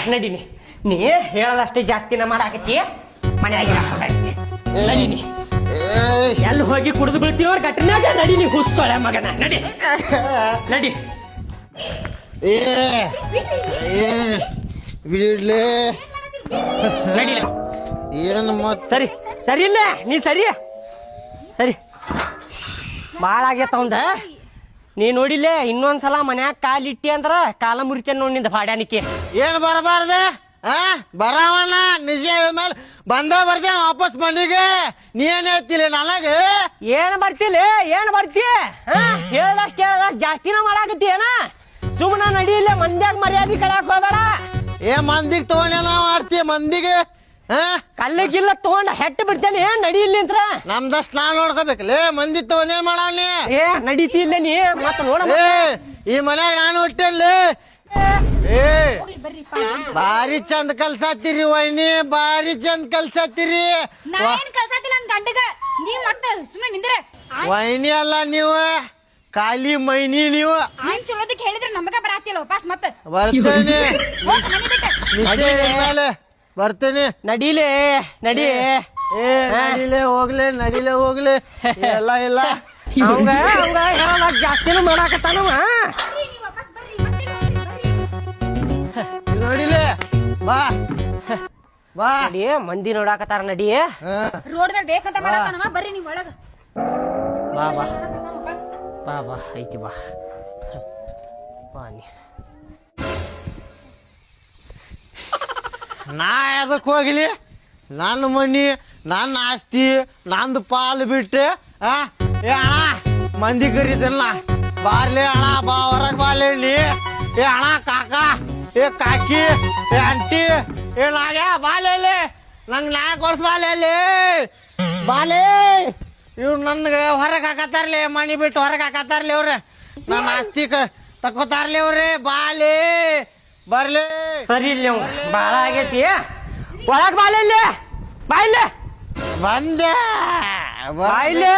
ನಡೀನಿ ನೀ ಹೇಳದಷ್ಟೇ ಜಾಸ್ತಿನ ಮಾಡಾಕತ್ತಿ ಮನೆ ಆಗಿಲ್ಲ ನಡೀನಿ ಎಲ್ಲಿ ಹೋಗಿ ಕುಡಿದು ಬೀಳ್ತೀವ ಘಟನೆಗ ನಡೀನಿ ಹುಸ್ತೋಳೆ ಮಗನ ನಡಿ ನಡಿ ಬಿಡ್ಲೆ ನಡಿ ಏನು ಮತ್ ಸರಿ ಸರಿ ಇಲ್ಲ ನೀ ಸರಿ ಸರಿ ಭಾಳ ಆಗೈತ ಅವಂದ ನೀ ನೋಡಿಲ್ಲೇ ಇನ್ನೊಂದ್ಸಲ ಮನ್ಯಾಗ ಕಾಲಿಟ್ಟಿ ಅಂದ್ರ ಕಾಲ ಮುರಿತೇನೆ ನೋಡಿ ನಿಂದ ಭಾಡ್ಯಾನಿಕೆ ಏನು ಬರಬಾರ್ದೆ ಬರಾವಣ್ಣ ನಿಜ ಮೇಲೆ ಬಂದ ಬರ್ತೇನೆ ವಾಪಸ್ ಮನೆಗೆ ನೀ ಏನ್ ಹೇಳ್ತಿಲ್ಲ ನನಗೆ ಏನ್ ಬರ್ತಿಲ್ಲ ಏನ್ ಬರ್ತಿ ಹೇಳದಷ್ಟು ಜಾಸ್ತಿನ ಮಾಡಾಕತ್ತಿ ಏನ ಸುಮ್ಮನ ನಡಿಯಿಲ್ಲ ಮಂದ್ಯಾಗ ಮರ್ಯಾದೆ ಕಳಾಕ್ ಹೋಗ್ಬೇಡ ಮಂದಿಗೆ ತಗೊಂಡೇನ ಮಾಡ್ತೀಯ ಮಂದಿಗೆ ಕಲ್ಲಿಗಿಲ್ಲ ತಗೊಂಡ ಹೆಟ್ಟು ಬಿಡ್ತೇನೆ ನಡಿಯಿಲ್ಲ ಅಂತ ನಮ್ದಷ್ಟು ನಾ ನೋಡ್ಕೋಬೇಕಲ್ಲೇ ಮಂದಿ ತಗೊಂಡೇನ್ ಮಾಡವ್ನಿ ನಡೀತಿ ಇಲ್ಲ ನೀ ಮತ್ತ ನೋಡ ಈ ಮನ್ಯಾಗ ನಾನು ಹುಟ್ಟಲ್ಲಿ ಬಾರಿ ಚಂದ ಕಲ್ಸಾತಿರಿ ವೈನಿ ಬಾರಿ ಚಂದ ಕಲ್ಸಾತಿರಿ ವೈನಿ ಅಲ್ಲ ನೀವು ಖಾಲಿ ಮೈನಿ ನೀವು ಹೇಳಿದ್ರೆ ನಮಗ ಬರಾತಿಲ್ಲ ವಾಪಸ್ ಮತ್ತೆ ಬರ್ತೇನೆ ಮೇಲೆ ಬರ್ತೇನೆ ನಡೀಲೆ ನಡಿ ನಡಿಲೆ ಹೋಗ್ಲೆ ಎಲ್ಲ ಇಲ್ಲ ಅವಂಗ ಹೇಳಲ್ಲ ಜಾಸ್ತಿನೂ ಮಾಡಾಕತ್ತಾನವ ನೋಡಿಲೆ ಬಾ ಬಾ ನಡಿ ಮಂದಿ ನೋಡಾಕತ್ತಾರ ನಡಿ ರೋಡ್ ಮೇಲೆ ಬೇಕಂತ ಮಾಡತಾನವ ಬರ್ರಿ ನೀವು ಒಳಗ ಬಾ ಬಾ ಬಾ ಬಾ ಐತಿ ಬಾ ಬಾ ನೀ ನಾ ಎದಕ್ಕೆ ಹೋಗ್ಲಿ ನನ್ನ ಮನಿ ನನ್ನ ಆಸ್ತಿ ನಂದು ಪಾಲು ಬಿಟ್ಟು ಏ ಅಣ್ಣ ಮಂದಿ ಕರೀತಲ್ಲ ಬಾರ್ಲಿ ಅಣ್ಣ ಬಾ ಹೊರಗೆ ಬಾರ್ಲಿ ಏ ಅಣ್ಣ ಕಾಕ ಏ ಕಾಕಿ ಏ ಅಂಟಿ ಏ ನಾಗ್ಯಾ ಬಾಲೇಲಿ ನಂಗೆ ನಾ ಕೊಡ್ಸ್ ಬಾಲೇಲಿ ಬಾಲೆ ಇವ್ರು ನನ್ಗೆ ಹೊರಗೆ ಹಾಕತ್ತಾರ್ಲಿ ಮನಿ ಬಿಟ್ಟು ಹೊರಗೆ ಹಾಕತ್ತಾರ್ಲಿ ಅವ್ರೆ ನನ್ನ ಆಸ್ತಿ ತಕೋತಾರ್ಲಿ ಅವ್ರಿ ಬಾಲೆ ಬರ್ಲಿ ಸರಿ ಇಲ್ಲಿ ಭಾಳ ಆಗೈತಿ ಒಳಗ್ ಬಾಲೆ ಇಲ್ಲಿ ಬಾಯಿಲೆ ಬಂದೆ ಬಾಯಿಲೆ